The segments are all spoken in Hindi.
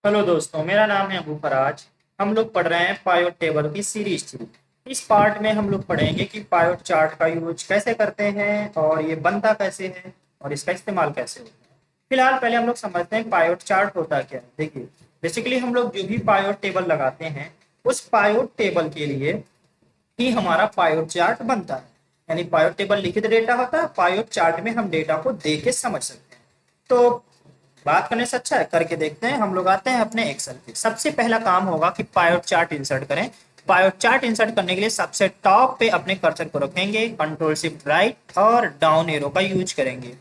हेलो दोस्तों, मेरा नाम है अबू फराज। हम लोग पढ़ रहे हैं पायोट टेबल की सीरीज थ्री। इस पार्ट में हम लोग पढ़ेंगे कि पायोट चार्ट का यूज कैसे करते हैं और ये बनता कैसे है और इसका इस्तेमाल कैसे होता है। फिलहाल पहले हम लोग समझते हैं पायोट चार्ट होता क्या है। देखिए, बेसिकली हम लोग जो भी पायोट टेबल लगाते हैं उस पायोट टेबल के लिए ही हमारा पायोट चार्ट बनता है। यानी पायोट टेबल लिखित डेटा होता है, पायोट चार्ट में हम डेटा को देख के समझ सकते हैं। तो बात करने से अच्छा है, करके देखते हैं। हम लोग आते हैं अपने एक्सेल पे। सबसे पहला काम होगा कि पायोट चार्ट इंसर्ट करें। पायोट चार्ट इंसर्ट करने के लिए सबसे टॉप पे अपने कर्सर को रखेंगे, कंट्रोल शिफ्ट राइट और डाउन एरो का यूज करेंगे।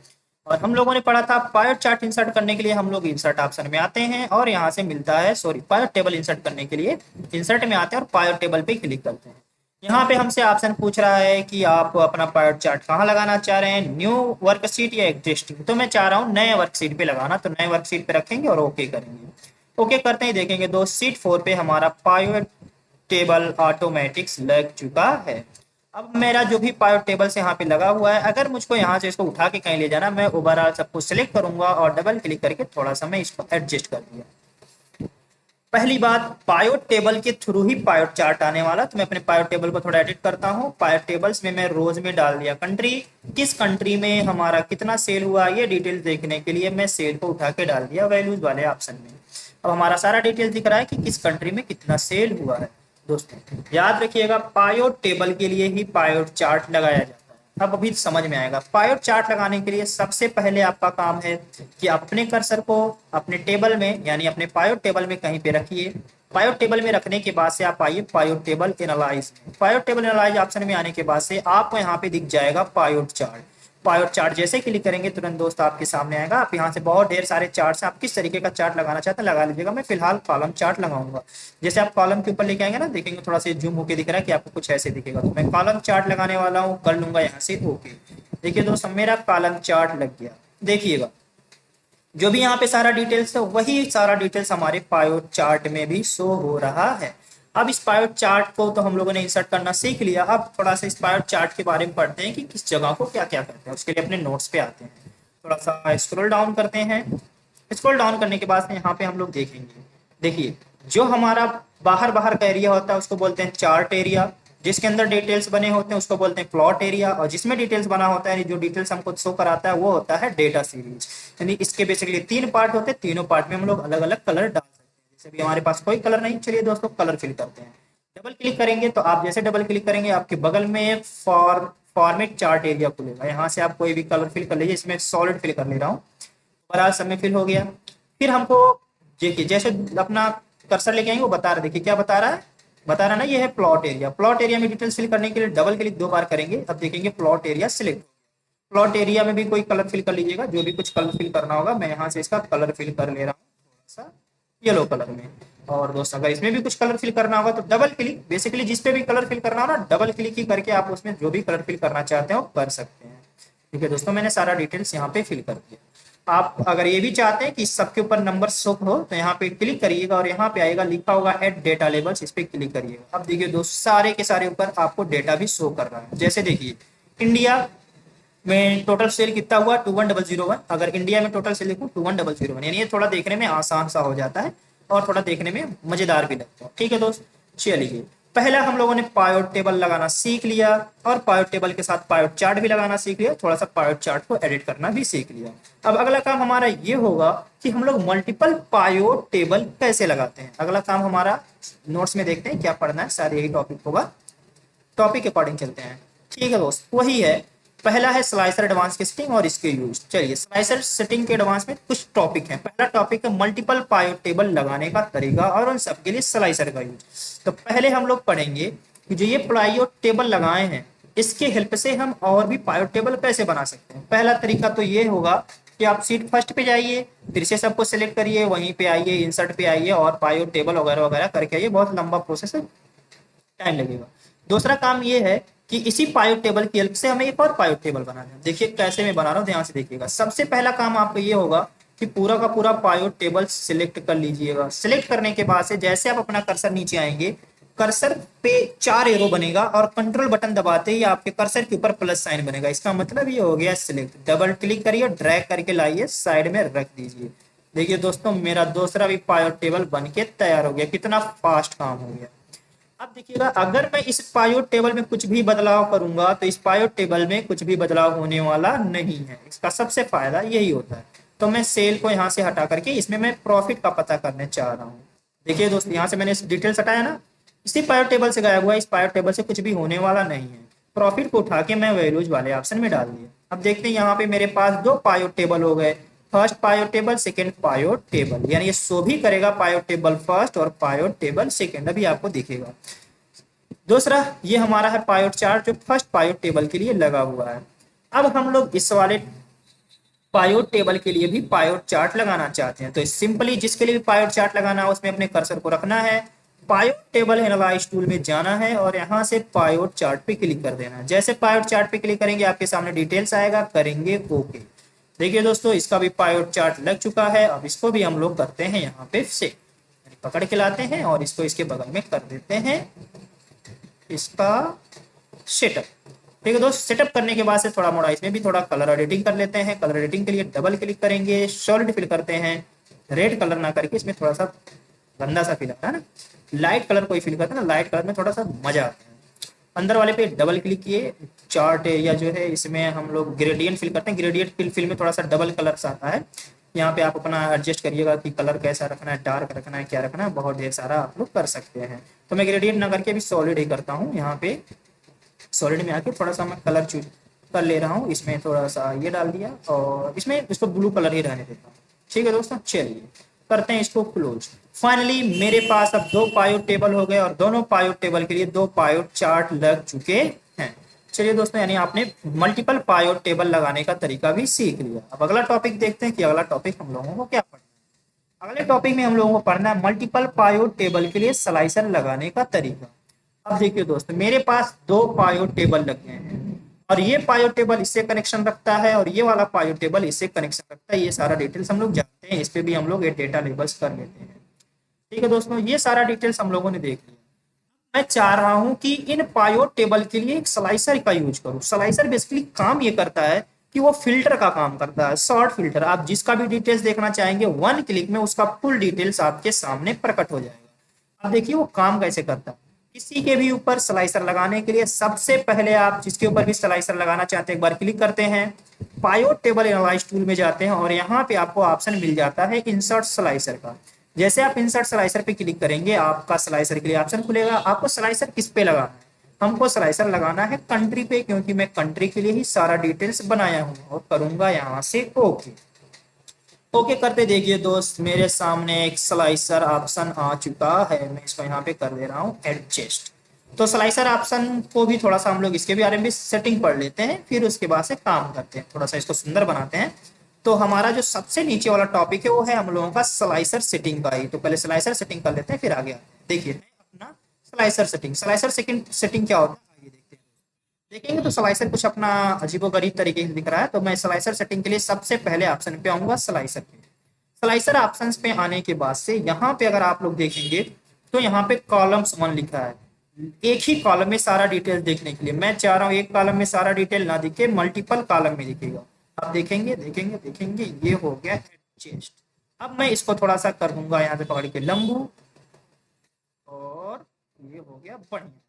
और हम लोगों ने पढ़ा था पायोट चार्ट इंसर्ट करने के लिए हम लोग इंसर्ट ऑप्शन में आते हैं और यहाँ से मिलता है, सॉरी, पायोट टेबल इंसर्ट करने के लिए इंसर्ट में आते हैं और पायोट टेबल पे क्लिक करते हैं। यहाँ पे हमसे ऑप्शन पूछ रहा है कि आप अपना पायोट चार्ट कहाँ लगाना चाह रहे हैं, न्यू वर्कशीट या एग्जिस्टिंग। तो मैं चाह रहा हूँ नए वर्कशीट पे लगाना, तो नए वर्कशीट पे रखेंगे और ओके करेंगे। ओके करते ही देखेंगे दो शीट 4 पे हमारा पायोट टेबल ऑटोमेटिक्स लग चुका है। अब मेरा जो भी पायोट टेबल से यहाँ पे लगा हुआ है, अगर मुझको यहाँ से इसको उठा के कहीं ले जाना, मैं ओवरऑल सबको सिलेक्ट करूंगा और डबल क्लिक करके थोड़ा सा मैं इसको एडजस्ट कर दिया। पहली बात, पायोट टेबल के थ्रू ही पायोट चार्ट आने वाला, तो मैं अपने पायोट टेबल को थोड़ा एडिट करता हूँ। पायोट टेबल्स में मैं रोज में डाल दिया कंट्री, किस कंट्री में हमारा कितना सेल हुआ ये डिटेल्स देखने के लिए मैं सेल को उठा के डाल दिया वैल्यूज वाले ऑप्शन में। अब हमारा सारा डिटेल्स दिख रहा है कि किस कंट्री में कितना सेल हुआ है। दोस्तों याद रखिएगा, पायोट टेबल के लिए ही पायोट चार्ट लगाया जाता है। अब अभी समझ में आएगा। पायोट चार्ट लगाने के लिए सबसे पहले आपका काम है कि अपने कर्सर को अपने टेबल में, यानी अपने पायोट टेबल में कहीं पे रखिए। पायोट टेबल में रखने के बाद से आप आइए पायोट टेबल एनालाइज में। पायोट टेबल एनालाइज ऑप्शन में आने के बाद से आपको यहाँ पे दिख जाएगा पायोट चार्ट। पायोट चार्ट जैसे क्लिक करेंगे तुरंत दोस्त आपके सामने आएगा। आप यहाँ से बहुत ढेर सारे चार्ट्स, आप किस तरीके का चार्ट लगाना चाहते हैं लगा लीजिएगा। मैं फिलहाल कॉलम चार्ट लगाऊंगा। जैसे आप कॉलम के ऊपर लेके आएंगे ना, देखेंगे थोड़ा सा जूम होके दिख रहा है कि आपको कुछ ऐसे दिखेगा। तो मैं कॉलम चार्ट लगाने वाला हूँ, कर लूंगा यहाँ से ओके। देखिए दोस्तों, मेरा कॉलम चार्ट लग गया। देखिएगा, जो भी यहाँ पे सारा डिटेल्स है वही सारा डिटेल्स हमारे पायोट चार्ट में भी शो हो रहा है। अब इस पायोट चार्ट को तो हम लोगों ने इंसर्ट करना सीख लिया। अब थोड़ा सा इस पायोट चार्ट के बारे में पढ़ते हैं कि किस जगह को क्या क्या करते हैं। उसके लिए अपने नोट्स पे आते हैं, थोड़ा सा स्क्रॉल डाउन करते हैं। स्क्रॉल डाउन करने के बाद यहाँ पे हम लोग देखेंगे। देखिए, जो हमारा बाहर बाहर का एरिया होता है उसको बोलते हैं चार्ट एरिया, जिसके अंदर डिटेल्स बने होते हैं उसको बोलते हैं प्लॉट एरिया, और जिसमें डिटेल्स बना होता है, जो डिटेल्स हमको शो कराता है वो होता है डेटा सीरीज। यानी इसके बेसिकली तीन पार्ट होते हैं, तीनों पार्ट में हम लोग अलग अलग कलर डाल सकते हैं। जैसे भी हमारे पास कोई कलर नहीं, चलिए दोस्तों कलर फिल करते हैं। डबल क्लिक करेंगे तो आप जैसे डबल क्लिक करेंगे आपके बगल में एक फॉर्मेट चार्ट एरिया खुलेगा। यहाँ से आप कोई भी कलर फिल कर लीजिए। इसमें सॉलिड फिल कर ले रहा हूँ, बराबर सब में फिल हो गया। फिर हमको देखिए, जैसे अपना कर्सर लेके आएंगे वो बता रहा है, देखिए क्या बता रहा है, बता रहा है ना, ये है प्लॉट एरिया। प्लॉट एरिया में डिटेल्स फिल करने के लिए डबल क्लिक दो बार करेंगे, अब देखेंगे plot area select. Plot area में भी कोई कलर फिल कर लीजिएगा, जो भी कुछ कलर फिल करना होगा। मैं यहाँ से इसका कलर फिल कर ले रहा हूँ थोड़ा सा येलो कलर में। और दोस्तों अगर इसमें भी कुछ कलर फिल करना होगा तो डबल क्लिक, बेसिकली जिस पे भी कलर फिल करना हो ना, डबल क्लिक ही करके आप उसमें जो भी कलर फिल करना चाहते हैं वो कर सकते हैं। ठीक है दोस्तों, मैंने सारा डिटेल्स यहाँ पे फिल कर दिया। आप अगर ये भी चाहते हैं कि सबके ऊपर नंबर शो हो तो यहाँ पे क्लिक करिएगा और यहाँ पे आएगा लिखा होगा एड डेटा लेबल्स, इस पे क्लिक करिएगा। अब देखिए दोस्त, सारे के सारे ऊपर आपको डेटा भी शो कर रहा है। जैसे देखिए, इंडिया में टोटल सेल कितना हुआ 21001। अगर इंडिया में टोटल सेल देखो 21001, यानी ये थोड़ा देखने में आसान सा हो जाता है और थोड़ा देखने में मजेदार भी लगता है। ठीक है दोस्त, चलिए पहला हम लोगों ने पायोट टेबल लगाना सीख लिया और पायोट टेबल के साथ पायोट चार्ट भी लगाना सीख लिया, थोड़ा सा पायोट चार्ट को एडिट करना भी सीख लिया। अब अगला काम हमारा ये होगा कि हम लोग मल्टीपल पायोट टेबल कैसे लगाते हैं। अगला काम हमारा नोट्स में देखते हैं क्या पढ़ना है, सारे यही टॉपिक होगा, टॉपिक के अकॉर्डिंग चलते हैं। ठीक है दोस्त, वही है। पहला है स्लाइसर एडवांस की सेटिंग और इसके यूज। चलिए स्लाइसर सेटिंग के एडवांस में कुछ टॉपिक है। पहला टॉपिक है मल्टीपल पायोट टेबल लगाने का तरीका और उन सबके लिए स्लाइसर का यूज। तो पहले हम लोग पढ़ेंगे कि जो ये पायोट टेबल लगाए हैं इसके हेल्प से हम और भी पायोट टेबल कैसे बना सकते हैं। पहला तरीका तो ये होगा कि आप सीट फर्स्ट पे जाइए, फिर से सबको सिलेक्ट करिए, वहीं पे आइए इंसर्ट पे आइए और पायोट टेबल वगैरह वगैरह करके आइए। बहुत लंबा प्रोसेस है, टाइम लगेगा। दूसरा काम ये है कि इसी पायोट टेबल की हेल्प से हमें एक और पायोट टेबल बनाना है। देखिए कैसे मैं बना रहा हूँ, ध्यान से देखिएगा। सबसे पहला काम आपका ये होगा कि पूरा का पूरा पायोट टेबल सिलेक्ट कर लीजिएगा। सिलेक्ट करने के बाद से जैसे आप अपना कर्सर नीचे आएंगे, कर्सर पे चार एरो बनेगा और कंट्रोल बटन दबाते ही आपके कर्सर के ऊपर प्लस साइन बनेगा। इसका मतलब ये हो गया सिलेक्ट। डबल क्लिक करिए, ड्रैग करके लाइए, साइड में रख दीजिए। देखिए दोस्तों, मेरा दूसरा भी पायोट टेबल बन के तैयार हो गया। कितना फास्ट काम हो गया। अब देखिएगा, अगर मैं इस पायोट टेबल में कुछ भी बदलाव करूंगा तो इस पायोट टेबल में कुछ भी बदलाव होने वाला नहीं है। इसका सबसे फायदा यही होता है। तो मैं सेल को यहाँ से हटा करके इसमें मैं प्रॉफिट का पता करने चाह रहा हूँ। देखिए दोस्तों, यहाँ से मैंने डिटेल्स हटाया ना, इसी पायोट टेबल से गायब हुआ। इस पायोट टेबल से कुछ भी होने वाला नहीं है। प्रॉफिट को उठा के मैं वैल्यूज वाले ऑप्शन में डाल दिया। अब देखते हैं, यहाँ पे मेरे पास दो पायोट टेबल हो गए। फर्स्ट पायोट टेबल, सेकेंड पायोट टेबल, यानी ये शो भी करेगा पायोट टेबल फर्स्ट और पायोट टेबल सेकेंड, अभी आपको दिखेगा। दूसरा, ये हमारा है पायोट चार्ट जो फर्स्ट पायोट टेबल के लिए लगा हुआ है। अब हम लोग इस वाले पायोट टेबल के लिए भी पायोट चार्ट लगाना चाहते हैं। तो सिंपली जिसके लिए भी पायोट चार्ट लगाना है उसमें अपने कर्सर को रखना है, पायोट टेबल एनालाइज टूल में जाना है और यहाँ से पायोट चार्ट पे क्लिक कर देना है। जैसे पायोट चार्ट पे क्लिक करेंगे आपके सामने डिटेल्स आएगा, करेंगे ओके। देखिए दोस्तों, इसका भी पायोट चार्ट लग चुका है। अब इसको भी हम लोग करते हैं यहाँ पे से पकड़ के लाते हैं और इसको इसके बगल में कर देते हैं इसका सेटअप। ठीक है दोस्त, सेटअप करने के बाद से थोड़ा मोड़ा इसमें भी थोड़ा कलर एडिटिंग कर लेते हैं। कलर एडिटिंग के लिए डबल क्लिक करेंगे, सॉलिड फिल करते हैं। रेड कलर ना करके इसमें थोड़ा सा गंदा सा फिल आता है ना, लाइट कलर कोई फिल करता है ना, लाइट कलर में थोड़ा सा मजा आता है। अंदर वाले पे डबल क्लिक किए, चार्ट या जो है इसमें हम लोग ग्रेडियंट फिल करते हैं। ग्रेडियंट फिल में थोड़ा सा डबल कलर आता है। यहाँ पे आप अपना एडजस्ट करिएगा कि कलर कैसा रखना है, डार्क रखना है, क्या रखना है, बहुत ढेर सारा आप लोग कर सकते हैं। तो मैं ग्रेडियंट ना करके अभी सॉलिड ही करता हूँ। यहाँ पे सॉलिड में आके थोड़ा सा मैं कलर चूज कर ले रहा हूँ। इसमें थोड़ा सा ये डाल दिया और इसमें इसको ब्लू कलर ही रहने देता हूँ। ठीक है दोस्तों, चलिए करते हैं इसको क्लोज। फाइनली मेरे पास अब दो पायोट टेबल हो गए और दोनों पायोट टेबल के लिए दो पायोट चार्ट लग चुके हैं। चलिए दोस्तों, यानी आपने मल्टीपल पायोट टेबल लगाने का तरीका भी सीख लिया। अब अगला टॉपिक देखते हैं कि अगला टॉपिक हम लोगों को क्या पढ़ना है। अगले टॉपिक में हम लोगों को पढ़ना है मल्टीपल पायोट टेबल के लिए स्लाइसर लगाने का तरीका। अब देखिए दोस्तों, मेरे पास दो पायोट टेबल लगे हैं और ये पायोट टेबल इससे कनेक्शन रखता है और ये वाला पायोट टेबल इससे कनेक्शन रखता है। ये सारा डिटेल्स हम लोग जानते हैं, इस पे भी हम लोग ये डेटा लेबल्स कर लेते हैं। ठीक है दोस्तों, ये सारा डिटेल्स हम लोगों ने देख लिया। मैं चाह रहा हूं कि इन पायोट टेबल के लिए एक स्लाइसर का यूज करूं। स्लाइसर बेसिकली काम ये करता है कि वो फिल्टर का काम करता है, शॉर्ट फिल्टर। आप जिसका भी डिटेल्स देखना चाहेंगे वन क्लिक में उसका फुल डिटेल्स आपके सामने प्रकट हो जाएगा। अब देखिए वो काम कैसे करता है। किसी के भी ऊपर स्लाइसर लगाने के लिए सबसे पहले आप जिसके ऊपर भी स्लाइसर लगाना चाहते हैं एक बार क्लिक करते हैं, पायोट टेबल एनालाइज टूल में जाते हैं और यहाँ पे आपको ऑप्शन मिल जाता है इंसर्ट स्लाइसर का। जैसे आप इंसर्ट स्लाइसर पे क्लिक करेंगे आपका स्लाइसर के लिए ऑप्शन खुलेगा। आपको स्लाइसर किस पे लगाना है? हमको स्लाइसर लगाना है कंट्री पे, क्योंकि मैं कंट्री के लिए ही सारा डिटेल्स बनाया हूँ और करूंगा यहाँ से ओके। ओके करते देखिए दोस्त, मेरे सामने एक स्लाइसर ऑप्शन आ चुका है। मैं इसको यहाँ पे कर दे रहा हूँ एडजस्ट। तो स्लाइसर ऑप्शन को भी थोड़ा सा हम लोग इसके बारे में भी सेटिंग पढ़ लेते हैं, फिर उसके बाद से काम करते हैं, थोड़ा सा इसको सुंदर बनाते हैं। तो हमारा जो सबसे नीचे वाला टॉपिक है वो है हम लोगों का स्लाइसर सेटिंग का ही। तो पहले स्लाइसर सेटिंग कर लेते हैं, फिर आगे आते हैं। देखिए अपना स्लाइसर सेटिंग, स्लाइसर सेटिंग क्या होता है आइए देखते हैं। देखेंगे तो स्लाइसर कुछ अपना अजीबोगरीब तरीके से दिख रहा है। तो मैं स्लाइसर सेटिंग के लिए सबसे पहले ऑप्शन पे आऊंगा, स्लाइसर पे। स्लाइसर ऑप्शंस पे आने के बाद से यहाँ पे अगर आप लोग देखेंगे तो यहाँ पे कॉलम्स 1 लिखा है। एक ही कॉलम में सारा डिटेल देखने के लिए मैं चाह रहा हूँ एक कॉलम में सारा डिटेल ना दिखे, मल्टीपल कॉलम में दिखेगा। आप देखेंगे देखेंगे देखेंगे ये हो गया एडजस्ट। अब मैं इसको थोड़ा सा कर दूंगा यहाँ से पकड़ के लंबू और ये हो गया बढ़िया।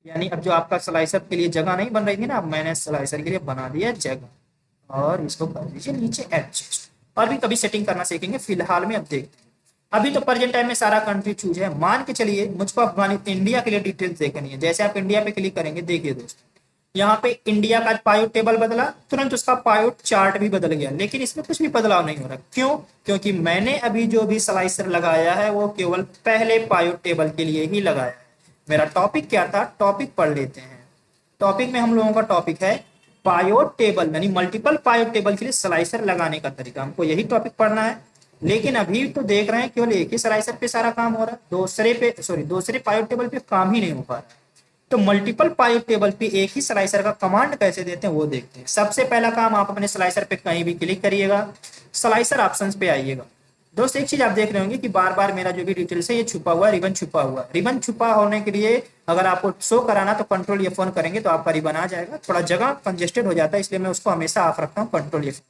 यानी अब जो आपका स्लाइसर के लिए जगह नहीं बन रही थी ना, अब मैंने स्लाइसर के लिए बना दिया जगह। और इसको कर दीजिए नीचे एडजस्ट। और भी कभी सेटिंग करना सीखेंगे, फिलहाल में अब देखते हैं। अभी तो प्रेजेंट टाइम में सारा कंट्री चूज है। मान के चलिए मुझको अफगानिस्तान इंडिया के लिए डिटेल्स देखनी है। जैसे आप इंडिया पे क्लिक करेंगे, देखिए दोस्तों यहाँ पे इंडिया का पायोट टेबल बदला, तुरंत उसका पायोट चार्ट भी बदल गया, लेकिन इसमें कुछ भी बदलाव नहीं हो रहा। क्यों? क्योंकि मैंने अभी जो भी स्लाइसर लगाया है वो केवल पहले पायोट टेबल के लिए ही लगाया है। मेरा टॉपिक क्या था, टॉपिक पढ़ लेते हैं। टॉपिक में हम लोगों का टॉपिक है पायोट टेबल, यानी मल्टीपल पायोट टेबल के लिए स्लाइसर लगाने का तरीका। हमको यही टॉपिक पढ़ना है। लेकिन अभी तो देख रहे हैं केवल एक ही स्लाइसर पे सारा काम हो रहा है, दूसरे पायोट टेबल पे काम ही नहीं हो पा रहा है। तो मल्टीपल पायोट टेबल पे एक ही स्लाइसर का कमांड कैसे देते हैं वो देखते हैं। सबसे पहला काम, आप अपने स्लाइसर पे कहीं भी क्लिक करिएगा, स्लाइसर ऑप्शंस पे आइएगा। दोस्त एक चीज आप देख रहे होंगे कि बार बार मेरा जो भी डिटेल्स है ये छुपा हुआ है, रिबन छुपा हुआ है। रिबन छुपा होने के लिए अगर आपको शो कराना तो कंट्रोल F1 करेंगे तो आपका रिबन आ जाएगा। थोड़ा जगह कंजेस्टेड हो जाता है, इसलिए मैं उसको हमेशा ऑफ रखता हूँ, कंट्रोल F1।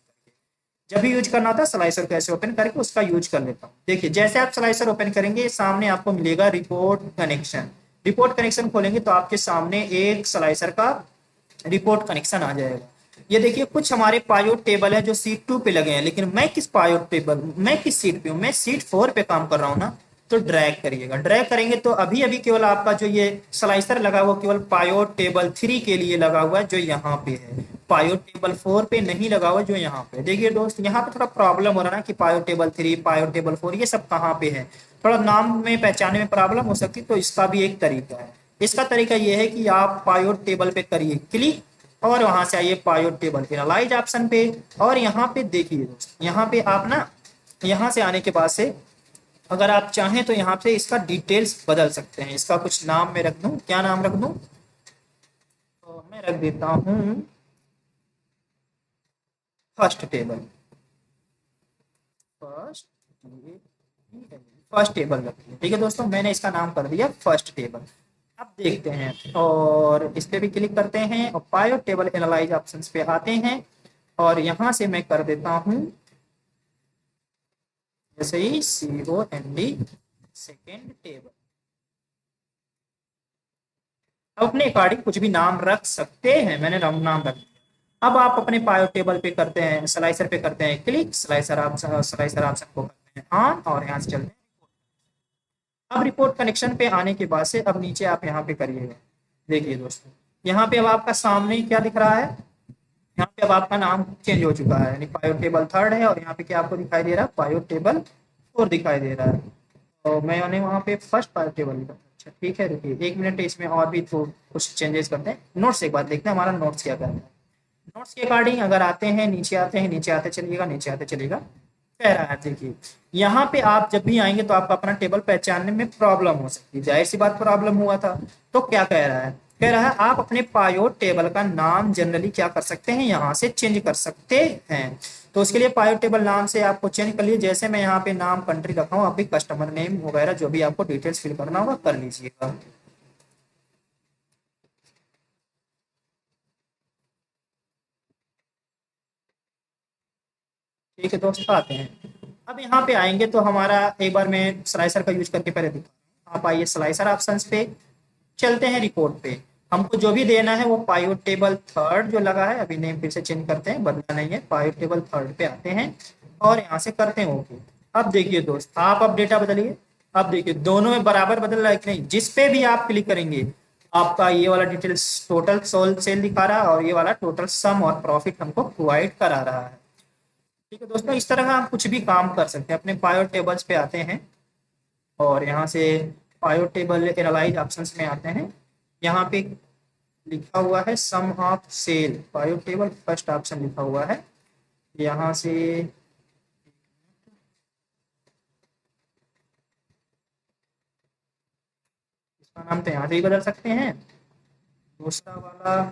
जब भी यूज करना होता है स्लाइसर को ऐसे ओपन करके उसका यूज कर लेता हूँ। देखिए जैसे आप स्लाइसर ओपन करेंगे सामने आपको मिलेगा रिपोर्ट कनेक्शन। रिपोर्ट कनेक्शन खोलेंगे तो आपके सामने एक स्लाइसर का रिपोर्ट कनेक्शन आ जाएगा। ये देखिए कुछ हमारे पायोट टेबल है जो सीट 2 पे लगे हैं, लेकिन मैं किस पायोट टेबल, मैं किस सीट पे हूँ, मैं सीट 4 पे काम कर रहा हूँ ना। तो ड्रैग करिएगा, ड्रैग करेंगे तो अभी अभी केवल आपका जो ये स्लाइसर लगा हुआ केवल पायोट टेबल 3 के लिए लगा हुआ है जो यहाँ पे है, पायोट टेबल 4 पे नहीं लगा हुआ जो यहाँ पे। देखिए दोस्त यहाँ पे थोड़ा प्रॉब्लम हो रहा है ना कि पायोट टेबल 3 पायोट टेबल 4 ये सब कहाँ पे है, थोड़ा नाम में पहचानने में प्रॉब्लम हो सकती है। तो इसका भी एक तरीका है। इसका तरीका ये है कि आप पायोट टेबल पे करिए क्लिक और वहां से आइए पायोट टेबल एनालाइज ऑप्शन पे। और यहाँ पे देखिए दोस्त, यहाँ पे आप ना यहाँ से आने के बाद से अगर आप चाहें तो यहाँ पे इसका डिटेल्स बदल सकते हैं। इसका कुछ नाम मैं रख दूं, क्या नाम रख दूं, तो मैं रख देता हूँ first table. First first table रखिए, ठीक है दोस्तों, मैंने इसका नाम कर दिया फर्स्ट टेबल। अब देखते हैं और इस पे भी क्लिक करते हैं और पायो टेबल एनालाइज ऑप्शंस पे आते हैं और यहाँ से मैं कर देता हूँ जैसे ही COND सेकेंड टेबल। अब अपने अकॉर्डिंग कुछ भी नाम रख सकते हैं, मैंने नाम रख दिया। अब आप अपने पायो टेबल पे करते हैं, स्लाइसर पे करते हैं क्लिक, स्लाइसर ऑप्शन को करते हैं ऑन और यहाँ से चलते हैं। अब रिपोर्ट कनेक्शन पे आने के बाद से अब नीचे आप यहाँ पे करिएगा। देखिए दोस्तों यहाँ पे अब आपका सामने क्या दिख रहा है, यहाँ पे अब आपका नाम चेंज हो चुका है, यानी पायो टेबल 3 है और यहाँ पे क्या आपको दिखाई दे रहा है, पायो टेबल 4 दिखाई दे रहा है। तो मैंने वहाँ पे फर्स्ट पायो टेबल लिखा। अच्छा ठीक है, रुकिए 1 मिनट, इसमें और भी तो कुछ चेंजेस करते हैं। नोट्स एक बार देखते हैं हमारा नोट्स क्या करता है। नोट्स के अकॉर्डिंग अगर आते हैं नीचे आते हैं, नीचे आते चलिएगा, नीचे आते चलिएगा। कह रहा है देखिए यहाँ पे आप जब भी आएंगे तो आपका अपना टेबल पहचानने में प्रॉब्लम हो सकती है, जाहिर सी बात प्रॉब्लम हुआ था। तो क्या कह रहा है, कह रहा है आप अपने पायोट टेबल का नाम जनरली क्या कर सकते हैं, यहाँ से चेंज कर सकते हैं। तो उसके लिए पायोट टेबल नाम से आपको चेंज कर लीजिए। जैसे मैं यहाँ पे नाम कंट्री रखा हूँ, आप भी कस्टमर नेम वगैरह जो भी आपको डिटेल्स फिल करना होगा कर लीजिएगा। ठीक है दोस्त आते हैं। अब यहाँ पे आएंगे तो हमारा एक बार मैं स्लाइसर का यूज करके पहले दिखा रहा हूँ। आप आइए स्लाइसर ऑप्शंस पे, चलते हैं रिपोर्ट पे। हमको जो भी देना है वो पायोट टेबल 3 जो लगा है, अभी नेम फिर से चेंज करते हैं, बदला नहीं है, पायोट टेबल 3 पे आते हैं और यहाँ से करते हैं ओके। अब देखिए दोस्त आप अब डेटा बदलिए। अब देखिए दोनों में बराबर बदल रहा है कि नहीं, जिस पे भी आप क्लिक करेंगे आपका ये वाला डिटेल्स टोटल सोल सेल दिखा रहा है और ये वाला टोटल सम और प्रॉफिट हमको प्रोवाइड करा रहा है। ठीक है दोस्तों, इस तरह का हम कुछ भी काम कर सकते हैं। अपने पायो टेबल्स पे आते हैं और यहाँ से पायो टेबल एनालाइज ऑप्शंस में आते हैं। यहाँ पे लिखा हुआ है सम ऑफ सेल, पायो टेबल फर्स्ट ऑप्शन लिखा हुआ है। यहाँ से इसका नाम तो यहाँ से ही बदल सकते हैं। दूसरा वाला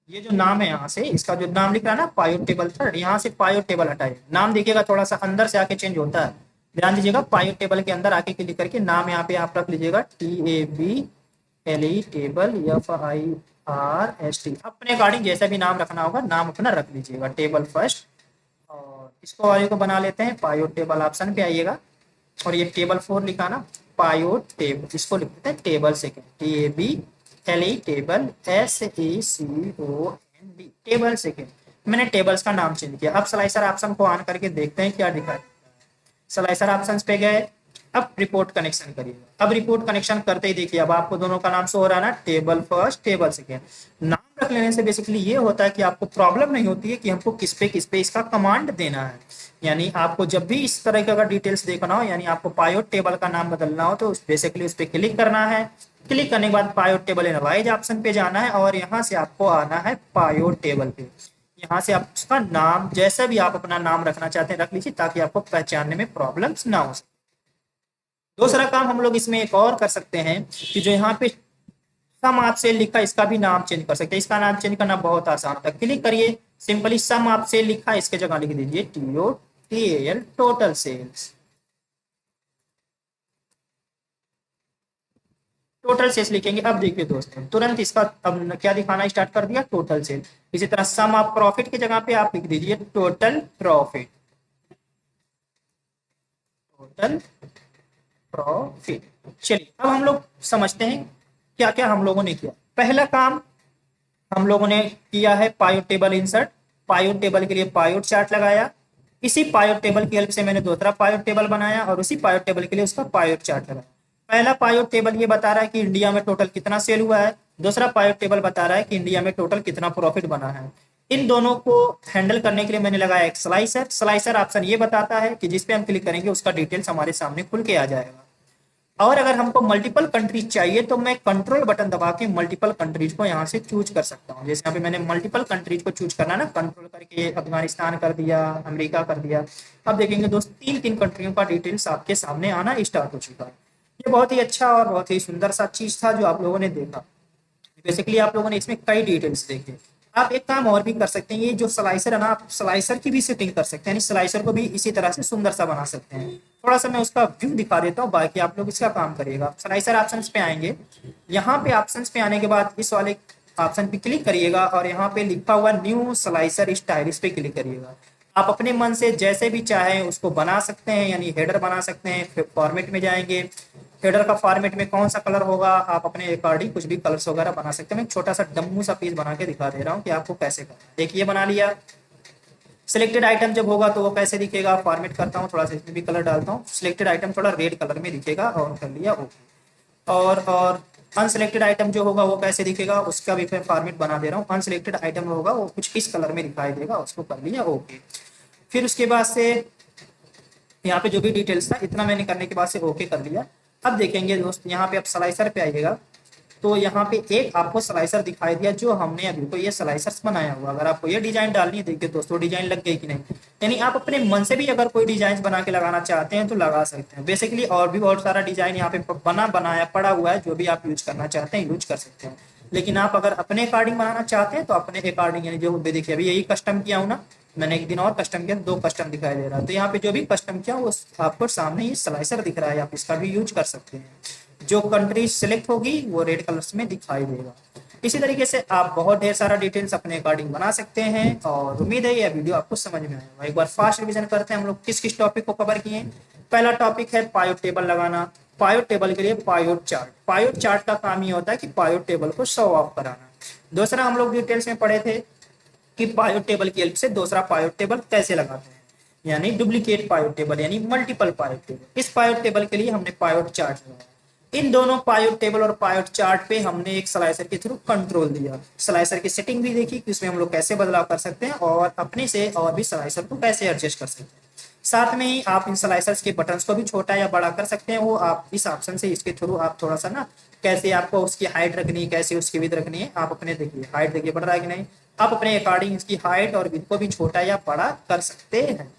ये जो नाम है यहाँ से, इसका जो नाम लिख रहा है ना पायो टेबल 3, यहाँ से पायो टेबल हटाइए। नाम देखिएगा थोड़ा सा अंदर से आके चेंज होता है, ध्यान दीजिएगा। पायो टेबल के अंदर आके क्लिक करके नाम यहाँ पे आप रख लीजिएगा TABLE टेबल FIRST। अपने अकॉर्डिंग जैसा भी नाम रखना होगा नाम अपना रख लीजिएगा, टेबल फर्स्ट। और इसको वाले को बना लेते हैं, पायो टेबल ऑप्शन पे आइएगा और ये टेबल 4 लिखा ना, पायो टेबल, इसको लिखते हैं table second, TABLE table SECOND table second. मैंने टेबल्स का नाम चेंज किया। अब स्लाइसर ऑप्शन को ऑन करके देखते हैं क्या दिखा है। स्लाइसर ऑप्शंस पे गए, अब रिपोर्ट कनेक्शन करिएगा। अब रिपोर्ट कनेक्शन करते ही देखिए अब आपको दोनों का नाम शो हो रहा है ना, टेबल फर्स्ट टेबल सेकेंड। नाम रख लेने से बेसिकली ये होता है कि आपको प्रॉब्लम नहीं होती है कि हमको किस पे इसका कमांड देना है। यानी आपको जब भी इस तरह का अगर डिटेल्स देखना हो, यानी आपको पायोट टेबल का नाम बदलना हो तो बेसिकली उस पर क्लिक करना है। क्लिक करने के बाद पायोट टेबल एनालाइज ऑप्शन पे जाना है और यहाँ से आपको आना है पायोट टेबल पे। यहाँ से आप उसका नाम जैसा भी आप अपना नाम रखना चाहते हैं रख लीजिए ताकि आपको पहचानने में प्रॉब्लम्स ना हो सके। दूसरा काम हम लोग इसमें एक और कर सकते हैं कि जो यहाँ पे सम आप सेल लिखा इसका भी नाम चेंज कर सकते हैं। इसका नाम चेंज करना बहुत आसान होता है, क्लिक करिए, सिंपली सम आप सेल लिखा इसके जगह लिख दीजिए TOTAL total sales. Total sales लिखेंगे। अब देखिए दोस्तों, तुरंत इसका अब क्या दिखाना स्टार्ट कर दिया, टोटल सेल। इसी तरह सम ऑफ प्रॉफिट की जगह पे आप लिख दीजिए टोटल प्रॉफिट, टोटल प्रॉफिट। चलिए अब हम लोग समझते हैं क्या क्या हम लोगों ने किया। पहला काम हम लोगों ने किया है पायोट टेबल इंसर्ट। पायोट टेबल के लिए पायोट चार्ट लगाया। इसी पायोट टेबल की हेल्प से मैंने दूसरा पायोट टेबल बनाया और उसी पायोट टेबल के लिए उसका पायोट चार्ट लगाया। पहला पायोट टेबल ये बता रहा है कि इंडिया में टोटल कितना सेल हुआ है, दूसरा पायोट टेबल बता रहा है कि इंडिया में टोटल कितना प्रॉफिट बना है। इन दोनों को हैंडल करने के लिए मैंने लगाया एक स्लाइसर। स्लाइसर ऑप्शन ये बताता है कि जिस पे हम क्लिक करेंगे उसका डिटेल्स हमारे सामने खुल के आ जाएगा। और अगर हमको मल्टीपल कंट्रीज चाहिए तो मैं कंट्रोल बटन दबा के मल्टीपल कंट्रीज को यहाँ से चूज कर सकता हूँ। जैसे यहाँ पे मैंने मल्टीपल कंट्रीज को चूज करना ना, कंट्रोल करके अफगानिस्तान कर दिया, अमेरिका कर दिया। अब देखेंगे दोस्त तीन तीन कंट्रियों का डिटेल्स आपके सामने आना स्टार्ट हो चुका है। ये बहुत ही अच्छा और बहुत ही सुंदर सा चीज था जो आप लोगों ने देखा। बेसिकली आप लोगों ने इसमें कई डिटेल्स देखे। आप एक काम और भी कर सकते हैं, ये जो स्लाइसर है ना, आप स्लाइसर की भी सेटिंग कर सकते हैं, स्लाइसर को भी इसी तरह से सुंदर सा बना सकते हैं। थोड़ा सा मैं उसका व्यू दिखा देता हूँ, बाकी आप लोग इसका काम करिएगा। स्लाइसर ऑप्शंस पे आएंगे, यहाँ पे ऑप्शंस पे आने के बाद इस वाले ऑप्शन पे क्लिक करिएगा और यहाँ पे लिखा हुआ न्यू स्लाइसर स्टाइल, इस पे क्लिक करिएगा। आप अपने मन से जैसे भी चाहें उसको बना सकते हैं, यानी हेडर बना सकते हैं। फॉर्मेट में जाएंगे, हेडर का फॉर्मेट में कौन सा कलर होगा, आप अपने अकॉर्डिंग कुछ भी कलर्स वगैरह बना सकते हैं। मैं छोटा सा डम्मू सा पीस बना के दिखा दे रहा हूँ कि आपको कैसे करना है। देखिए बना लिया। सिलेक्टेड आइटम जब होगा तो वो कैसे दिखेगा, फॉर्मेट करता हूँ, थोड़ा सा इसमें भी कलर डालता हूँ। सिलेक्टेड आइटम थोड़ा रेड कलर में दिखेगा और कर लिया ओके। और अनसिलेक्टेड आइटम जो होगा वो कैसे दिखेगा, उसका भी मैं फॉर्मेट बना दे रहा हूँ। अनसिलेक्टेड आइटम होगा वो कुछ इस कलर में दिखाई देगा, उसको कर लिया ओके। फिर उसके बाद से यहाँ पे जो भी डिटेल्स था इतना मैंने करने के बाद से ओके कर लिया। अब देखेंगे दोस्त, यहाँ पे आप स्लाइसर पे आइएगा तो यहाँ पे एक आपको स्लाइसर दिखाई दिया जो हमने अभी को ये स्लाइसर्स बनाया हुआ। अगर आपको ये डिजाइन डालनी है, देखिए दोस्तों डिजाइन लग गई कि नहीं। यानी आप अपने मन से भी अगर कोई डिजाइन बना के लगाना चाहते हैं तो लगा सकते हैं। बेसिकली और भी बहुत सारा डिजाइन यहाँ पे बनाया पड़ा हुआ है, जो भी आप यूज करना चाहते हैं यूज कर सकते हैं। लेकिन आप अगर अपने अकॉर्डिंग बनाना चाहते हैं तो अपने अकॉर्डिंग, यानी जो देखिए अभी यही कस्टम किया हूँ ना मैंने, एक दिन और कस्टम किया, दो कस्टम दिखाई दे रहा है। तो यहाँ पे जो भी कस्टम किया वो आपको सामने ये स्लाइसर दिख रहा है, आप इसका भी यूज कर सकते हैं। जो कंट्री सिलेक्ट होगी वो रेड कलर्स में दिखाई देगा। इसी तरीके से आप बहुत ढेर सारा डिटेल्स अपने अकॉर्डिंग बना सकते हैं। और उम्मीद है यह वीडियो आपको समझ में आएगा। एक बार फास्ट रिवीजन करते हैं हम लोग किस किस टॉपिक को कवर किए। पहला टॉपिक है पायोट टेबल लगाना। पायोट टेबल के लिए पायोट चार्ट। पायोट चार्ट का काम ये होता है कि पायोट टेबल को शो ऑफ कराना। दूसरा हम लोग डिटेल्स में पढ़े थे कि पायोट टेबल की हेल्प से दूसरा पायोट टेबल कैसे लगाते हैं, यानी डुप्लीकेट पायोट टेबल यानी मल्टीपल पायोट टेबल। इस पायोट टेबल के लिए हमने पायोट चार्ट लगाया। इन दोनों पायोट टेबल और पायोट चार्ट पे हमने एक स्लाइसर के थ्रू कंट्रोल दिया। स्लाइसर की सेटिंग भी देखी कि उसमें हम लोग कैसे बदलाव कर सकते हैं और अपने से और भी स्लाइसर को कैसे एडजस्ट कर सकते हैं। साथ में ही आप इन स्लाइसर्स के बटन्स को भी छोटा या बड़ा कर सकते हैं। वो आप इस ऑप्शन से, इसके थ्रू आप थोड़ा सा ना कैसे आपको उसकी हाइट रखनी है, कैसे उसकी विड्थ रखनी है, आप अपने देखिए हाइट देखिए बढ़ रहा है कि नहीं, आप अपने अकॉर्डिंग इसकी हाइट और विड्थ को भी छोटा या बड़ा कर सकते हैं।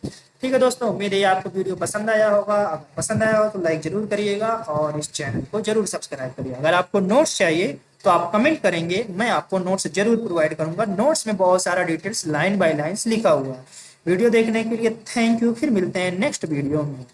ठीक है दोस्तों, उम्मीद है आपको वीडियो पसंद आया होगा। अगर पसंद आया हो तो लाइक जरूर करिएगा और इस चैनल को जरूर सब्सक्राइब करिएगा। अगर आपको नोट्स चाहिए तो आप कमेंट करेंगे, मैं आपको नोट्स जरूर प्रोवाइड करूंगा। नोट्स में बहुत सारा डिटेल्स लाइन बाय लाइन लिखा हुआ है। वीडियो देखने के लिए थैंक यू। फिर मिलते हैं नेक्स्ट वीडियो में।